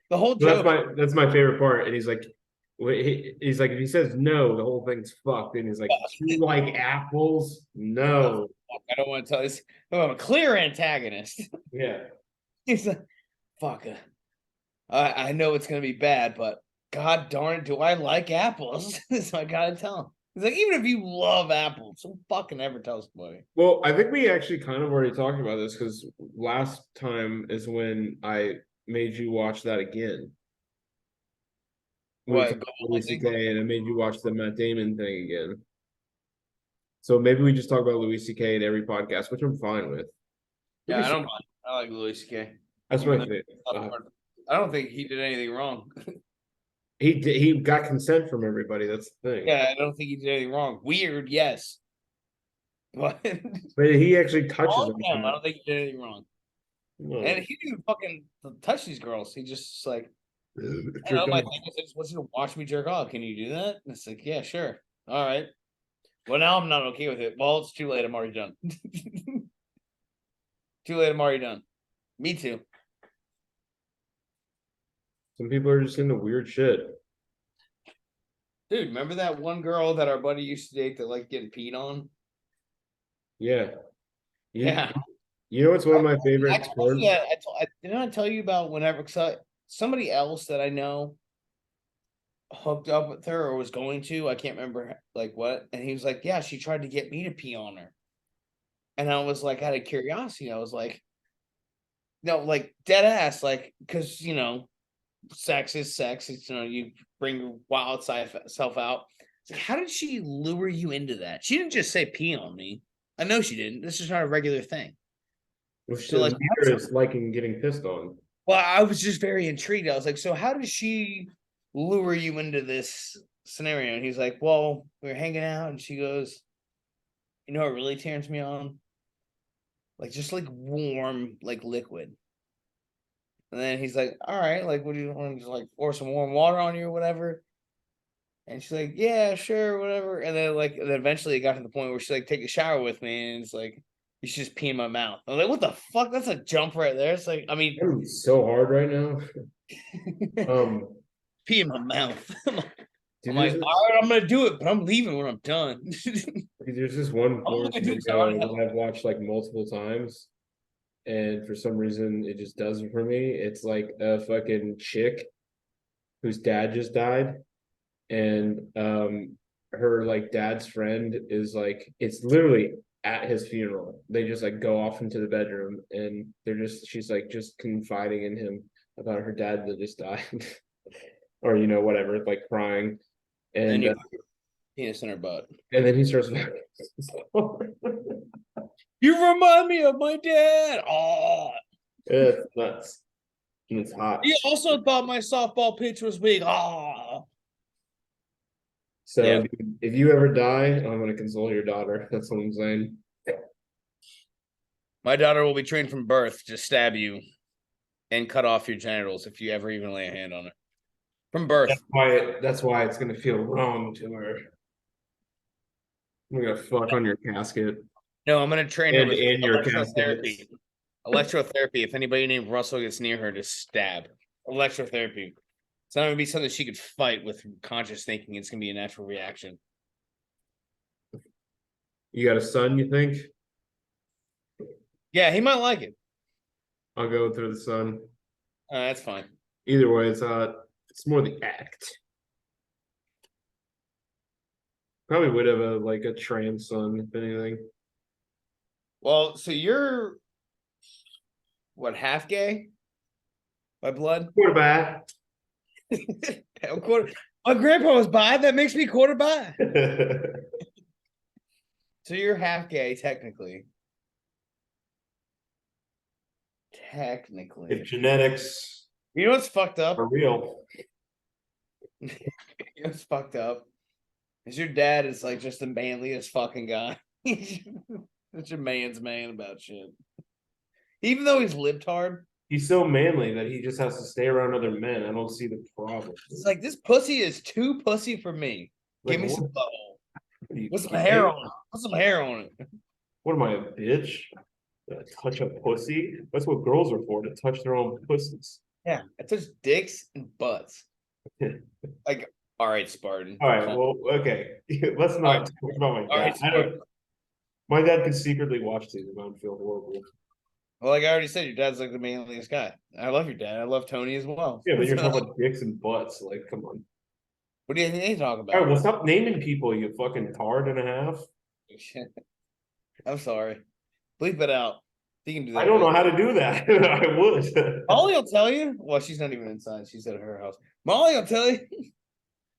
The whole So joke. that's my favorite part. And he's like, he's like, if he says no, the whole thing's fucked. And he's like, you like apples? No. I don't want to tell you. I'm a clear antagonist. Yeah. He's like, fuck. I know it's gonna be bad, but god darn it, do I like apples? So I gotta tell him. He's like, even if you love apples, don't fucking ever tell somebody. Well, I think we actually kind of already talked about this because last time is when I made you watch that again. We What? talked about Louis C.K. and I made you watch the Matt Damon thing again. So maybe we just talk about Louis C.K. in every podcast, which I'm fine with. Yeah, I don't mind. I like Louis C.K. That's my favorite. I don't think he did anything wrong. He got consent from everybody. That's the thing. Yeah, I don't think he did anything wrong. Weird, yes. But But he actually touches I them. don't think he did anything wrong. No. And he didn't fucking touch these girls. He just like, I Jerk don't know, my off. thing is, I just want you to watch me jerk off. Can you do that? And it's like, yeah, sure. All right. Well, now I'm not okay with it. Well, it's too late. I'm already done. Too late. I'm already done. Me too. Some people are just into weird shit. Dude, remember that one girl that our buddy used to date that liked getting peed on? Yeah. You Yeah. you know what's one of my I favorite told you sports? that. Didn't I tell you about whenever somebody else that I know hooked up with her or was going to, I can't remember like what, and he was like, yeah, she tried to get me to pee on her. And I was like, out of curiosity, I was like, no, like dead ass, like, because sex is sex. It's you bring your wild side self out. It's like, how did she lure you into that? She didn't just say pee on me. I know she didn't. This is not a regular thing. Well, she So like, doesn't hear is liking getting pissed on. well, I was just very intrigued. I was like, so how does she lure you into this scenario? And he's like, well, we were hanging out, and she goes, what really turns me on? Like just like warm, like liquid. And then he's like, all right, like, what do you want to just like pour some warm water on you or whatever? And she's like, yeah, sure, whatever. And then eventually it got to the point where she's like, take a shower with me. And it's like, you should just pee in my mouth. I'm like, what the fuck? That's a jump right there. It's like, I mean, I'm so hard right now. Um, pee in my mouth. I'm dude, like, all right, I'm gonna do it, but I'm leaving when I'm done. there's this one I'm porn gonna do video it. that I've watched like multiple times, and for some reason it just does it for me. It's like a fucking chick whose dad just died, and her like dad's friend is like it's literally at his funeral. They just like go off into the bedroom and she's like just confiding in him about her dad that just died. Or whatever, like crying. And And you penis in her butt. and then he starts You remind me of my dad. Oh, it's nuts. And it's hot. he also thought my softball pitch was weak. Oh, So yeah. dude, if you ever die, I'm gonna console your daughter. That's what I'm saying. My daughter will be trained from birth to stab you and cut off your genitals if you ever even lay a hand on her. From birth. That's why it's gonna feel wrong to her. I'm gonna fuck on your casket No, I'm gonna train her and with in your caskets. electrotherapy. Electrotherapy. If anybody named Russell gets near her, to stab. Electrotherapy. It's not gonna be something she could fight with conscious thinking. It's gonna be a natural reaction. You got a son, you think? Yeah, he might like it. I'll go through the son. That's fine. Either way, it's more the act. Probably would have a trans son, if anything. Well, so you're what, half gay by blood? Quarterback. I'm quarter. My grandpa was bi. That makes me quarter bi. So you're half gay, technically. Technically. If genetics You know what's fucked up? are real. You know what's fucked up? Is your dad is like just the manliest fucking guy. Such a man's man about shit. Even though he's lived hard, He's so manly that he just has to stay around other men. I don't see the problem. it's like this pussy is too pussy for me. Like, Give me some what? butthole. Are you Put some gay? hair on it. Put some hair on it. What am I, a bitch? Touch a pussy? That's what girls are for, to touch their own pussies. Yeah, I touch dicks and butts. Like, all right, Spartan. All right, well, okay. Let's not talk about my All right, dad. Spartan. My dad could secretly watch these and I would feel horrible. Well, like I already said, your dad's like the manliest guy. I love your dad. I love Tony as well. Yeah, but you're talking about dicks and butts. Like, come on. What do you think they talk All right, about? well, stop naming people, you fucking tard and a half. I'm sorry. Bleep it out. You can do that. I don't know how to do that. I would. Molly will tell you. Well, she's not even inside. She's at her house. Molly will tell you.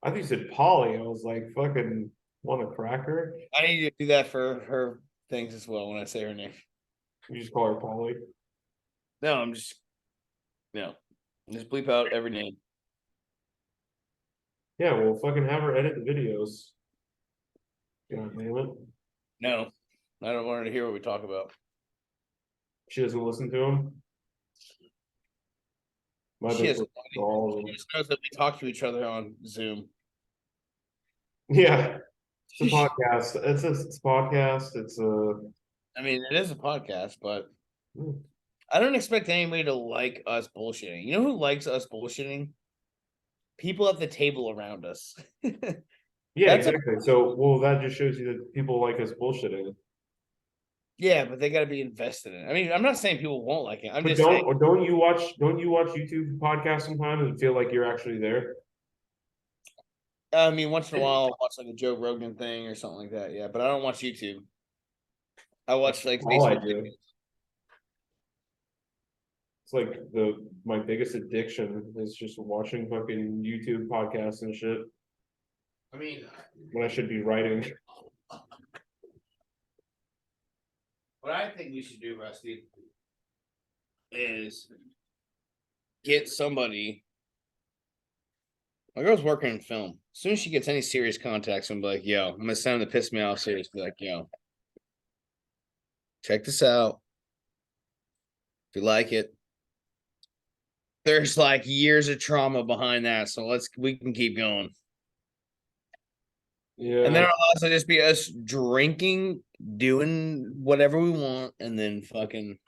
I think you said Polly. I was like, fucking want a cracker? I need you to do that for her things as well when I say her name. You just call her Polly. No, I'm just just bleep out every name. Yeah, well, fucking have her edit the videos. God damn it. No, I don't want her to hear what we talk about. She doesn't listen to them. My She bitch just knows that we talk to each other on Zoom. Yeah, it's a podcast. It's a podcast. It's a. I mean, it is a podcast, but Hmm. I don't expect anybody to like us bullshitting. You know who likes us bullshitting? People at the table around us. Yeah, That's exactly. So, well, that just shows you that people like us bullshitting. Yeah, but they got to be invested in it. I mean, I'm not saying people won't like it. I'm But just saying. don't you watch YouTube podcasts sometimes and feel like you're actually there? I mean, once in a while, I'll watch like a Joe Rogan thing or something like that. Yeah, but I don't watch YouTube. I That's watch like all I Facebook do. videos. It's like my biggest addiction is just watching fucking YouTube podcasts and shit I mean, when I should be writing. what I think we should do, Rusty, is get somebody. My girl's working in film. As soon as she gets any serious contacts, I'm like, yo, I'm gonna send them the Piss Me Off series. Be like, yo, check this out. If you like it, there's like years of trauma behind that, so we can keep going. And then Yeah. it'll also just be us drinking, doing whatever we want, and then fucking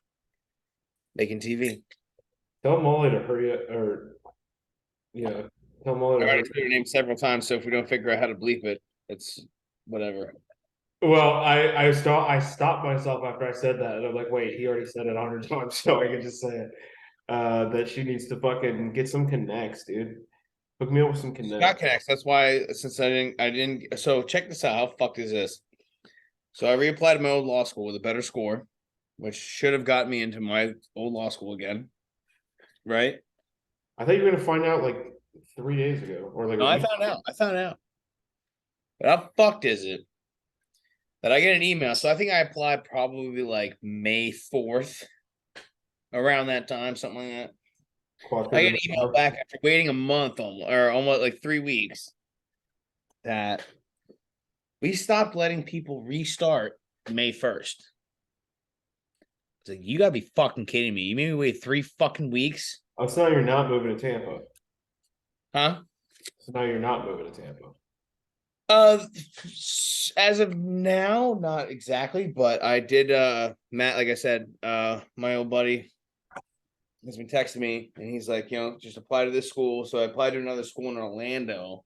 making TV. Tell Molly to hurry up, or yeah, tell Molly I to already hurry. said her name several times, so if we don't figure out how to bleep it, it's whatever. Well, I stopped myself after I said that, and I'm like, wait, he already said it 100 times, so I can just say it. That she needs to fucking get some connects, dude. Hook me up with some Scott connects. connects. That's why since I didn't. So check this out. How fucked is this? So I reapplied to my old law school with a better score, which should have got me into my old law school again, right? I thought you were gonna find out like 3 days ago, or like a No, I week. found out. I found out. But how fucked is it that I get an email? So I think I applied probably like May 4th, around that time, something like that. I get an email back after waiting a month or almost like 3 weeks that we stopped letting people restart May 1st. It's like, you gotta be fucking kidding me. You made me wait 3 fucking weeks? Oh, so now you're not moving to Tampa. Huh? So now you're not moving to Tampa. Uh, as of now, not exactly, but I did. Matt, like I said, my old buddy has been texting me, and he's like, just apply to this school. So I applied to another school in Orlando,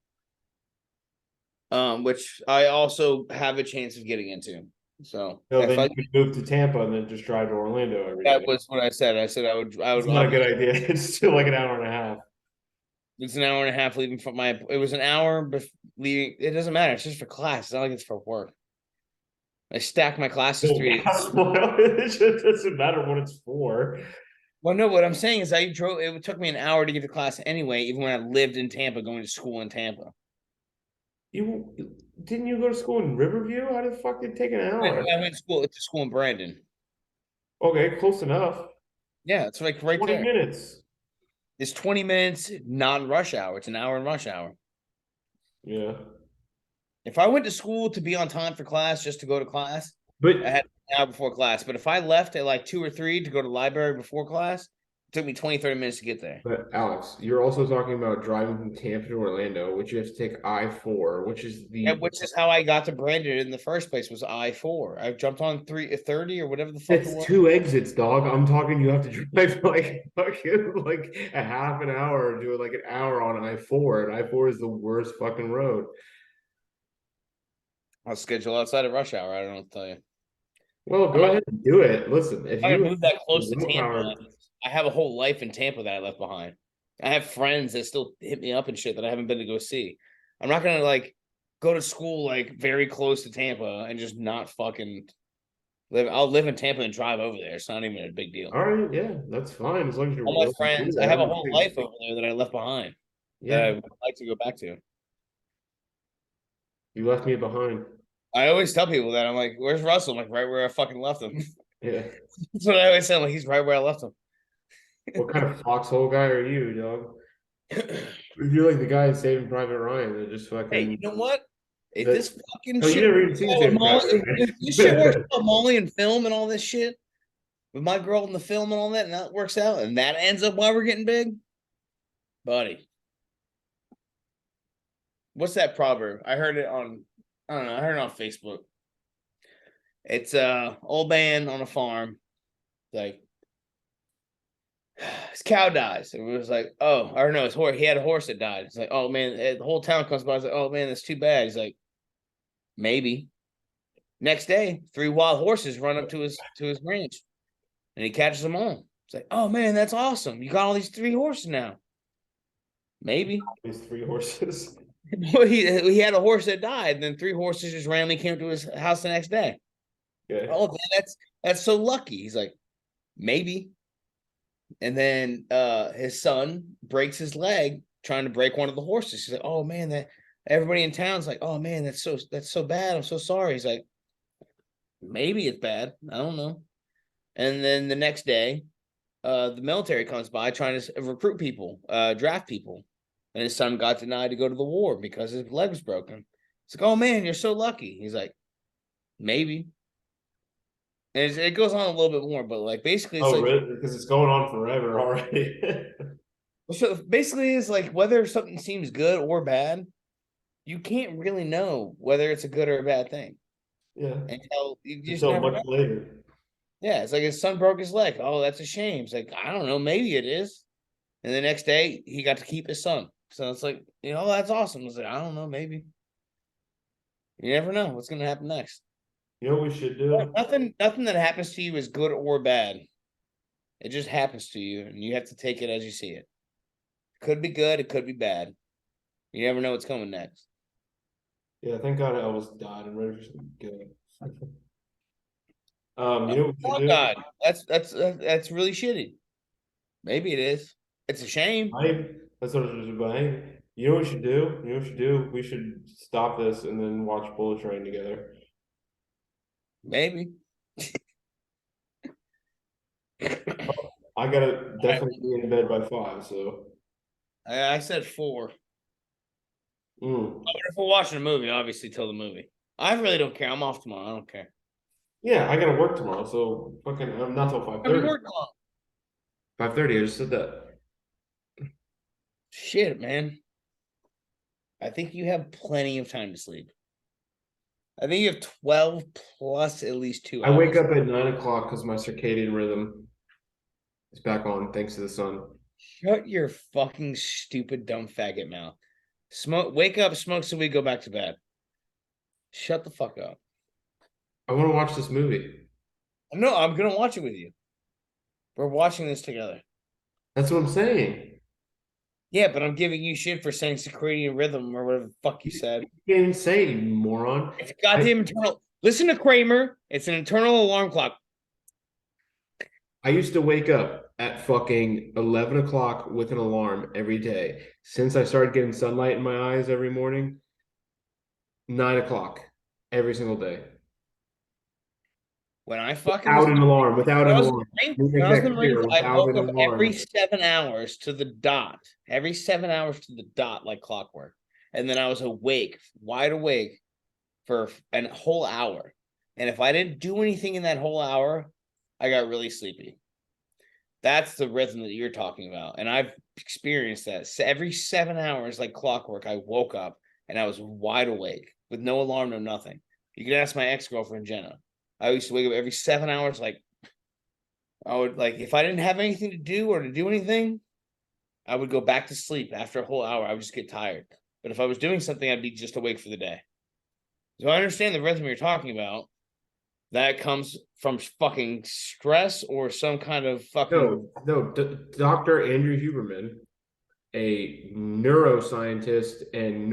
which I also have a chance of getting into. So No, if then I you could move to Tampa and then just drive to Orlando every that day. was what I said. I said I would. It's not a good idea. It's still like an hour and a half. It's an hour and a half leaving from my. It was an hour leaving. It doesn't matter. It's just for class. It's not like it's for work. I stacked my classes 3 days. It just doesn't matter what it's for. Well, no, what I'm saying is I drove. It took me an hour to get to class anyway, even when I lived in Tampa, going to school in Tampa. You didn't you go to school in Riverview? How the fuck did it take an hour? I went to school in Brandon. Okay, close enough. Yeah, it's like right 20 there. minutes. It's 20 minutes, not rush hour. It's an hour in rush hour. Yeah. If I went to school to be on time for class, just to go to class, But I had an hour before class. But if I left at like 2 or 3 to go to the library before class, it took me 20, 30 minutes to get there. but Alex, you're also talking about driving from Tampa to Orlando, which you have to take I-4, which is And which is how I got to Brandon in the first place, was I-4. I jumped on 330 or whatever the fuck it it's was. 2 exits, dog. I'm talking you have to drive like fucking like a half an hour or do like an hour on I-4, and I-4 is the worst fucking road. I'll schedule outside of rush hour. I don't know what to tell you. Well, I'm go not ahead and do it. Listen, if gonna you move that have close to Tampa. willpower, I have a whole life in Tampa that I left behind. I have friends that still hit me up and shit that I haven't been to go see. I'm not gonna like go to school like very close to Tampa and just not fucking live. I'll live in Tampa and drive over there. It's not even a big deal. all right, yeah, that's fine as long as you're All my willing to do friends, I have a that. whole life over there that I left behind that I Yeah, would like to go back to. you left me behind. I always tell people that I'm like, "Where's Russell?" I'm like, right where I fucking left him. Yeah. That's what I always say. I'm like, he's right where I left him. What kind of foxhole guy are you, dog? You're like the guy in Saving Private Ryan that just Hey, you fucking know what? If that. this fucking Oh, you shit never even works seen out with Saving Molly, Private if this shit works Ryan. out with Molly and film and all this shit, with my girl in the film and all that, and that works out, and that ends up why we're getting big, buddy. What's that proverb? I heard it on, I don't know, I heard it on Facebook. It's old man on a farm, like his cow dies. It was like, oh, I don't know, his horse. He had a horse that died. It's like, oh man, the whole town comes by. It's like, oh man, that's too bad. He's like, maybe. Next day, 3 wild horses run up to his ranch, and he catches them all. It's like, oh man, that's awesome! You got all these 3 horses now. Maybe. These 3 horses. Well, he had a horse that died, and then 3 horses just randomly came to his house the next day. Okay. Oh, man, that's so lucky. He's like, maybe. And then his son breaks his leg trying to break one of the horses. He's like, oh man, that everybody in town's like, oh man, that's so bad. I'm so sorry. He's like, maybe it's bad. I don't know. And then the next day, the military comes by trying to recruit people, draft people. And his son got denied to go to the war because his leg was broken. It's like, oh man, you're so lucky. He's like, maybe. And it goes on a little bit more, but like basically, it's like, really? Because it's going on forever already. so basically, it's like whether something seems good or bad, you can't really know whether it's a good or a bad thing Yeah. until you just Until never much know. later. Yeah, it's like his son broke his leg. Oh, that's a shame. It's like, I don't know, maybe it is. And the next day, he got to keep his son. So it's like, that's awesome. It's like, I don't know, maybe. You never know what's going to happen next. You know what we should do? Nothing that happens to you is good or bad. It just happens to you, and you have to take it as you see it. Could be good, it could be bad. You never know what's coming next. Yeah, thank God Elvis died. I'm ready for something good. You know what we Oh should do? God, that's really shitty. Maybe it is. It's a shame. That's what I was about. Hey, you know what we should do? You know what we should do? We should stop this and then watch Bullet Train together. Maybe. I gotta definitely be in bed by 5, so. I said 4. Mm. But if we're watching a movie, obviously tell the movie. I really don't care. I'm off tomorrow. I don't care. Yeah, I gotta work tomorrow, so fucking I'm not till I'm 5:30. work long. 5:30, I just said that. Shit, man. I think you have plenty of time to sleep. I think you have 12 plus at least 2 I hours. wake up at 9 o'clock because my circadian rhythm is back on thanks to the sun. Shut your fucking stupid dumb faggot mouth. Wake up, smoke so we go back to bed. Shut the fuck up. I want to watch this movie. No, I'm gonna watch it with you. We're watching this together. That's what I'm saying. Yeah, but I'm giving you shit for saying circadian rhythm or whatever the fuck you said. You can't even say it, you moron. It's goddamn internal. Listen to Kramer. It's an internal alarm clock. I used to wake up at fucking 11 o'clock with an alarm every day. Since I started getting sunlight in my eyes every morning, 9 o'clock every single day. When I fucking Without an alarm, without an alarm. when I was in the Marines, I Without woke an up alarm. every 7 hours to the dot. Every 7 hours to the dot, like clockwork. And then I was awake, wide awake for a whole hour. And if I didn't do anything in that whole hour, I got really sleepy. That's the rhythm that you're talking about. And I've experienced that. So every 7 hours, like clockwork, I woke up and I was wide awake with no alarm, no nothing. You can ask my ex-girlfriend, Jenna. I used to wake up every 7 hours. Like, I would, like, if I didn't have anything to do or to do anything, I would go back to sleep after a whole hour. I would just get tired. But if I was doing something, I'd be just awake for the day. So I understand the rhythm you're talking about. That comes from fucking stress or some kind of fucking. No. Dr. Andrew Huberman, a neuroscientist and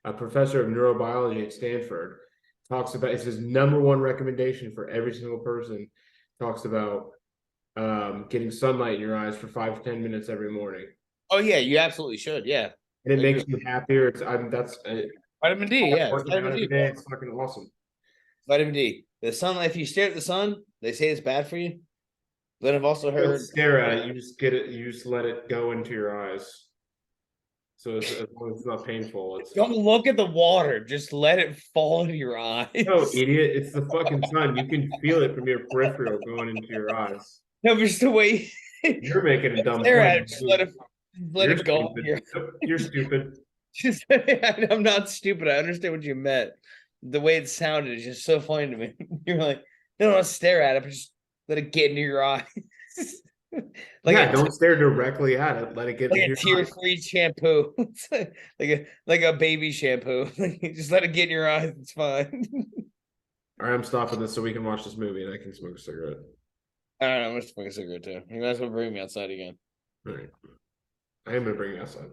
a professor of neurobiology at Stanford, talks about, it's his number one recommendation for every single person. Talks about getting sunlight in your eyes for 5 to 10 minutes every morning. Oh yeah, you absolutely should. Yeah, and it makes you happier. That's vitamin D. Yeah, working out every day. It's fucking awesome. Vitamin D. The sunlight. If you stare at the sun, they say it's bad for you. Then I've also heard. Don't stare at it. You just get it. You just let it go into your eyes. So as long as it's not painful. Don't look at the water. Just let it fall into your eyes. No, idiot. It's the fucking sun. You can feel it from your peripheral going into your eyes. No, but just the way you're making a dumb stare point. At it, just let it go. You're stupid. Just, I'm not stupid. I understand what you meant. The way it sounded is just so funny to me. You're like, no, don't stare at it, but just let it get into your eyes. Don't stare directly at it. Let it get like a tear-free shampoo. like a baby shampoo. Just let it get in your eyes. It's fine. All right, I'm stopping this so we can watch this movie and I can smoke a cigarette. All right, I'm gonna smoke a cigarette too. You might as well bring me outside again. All right. I am gonna bring you outside.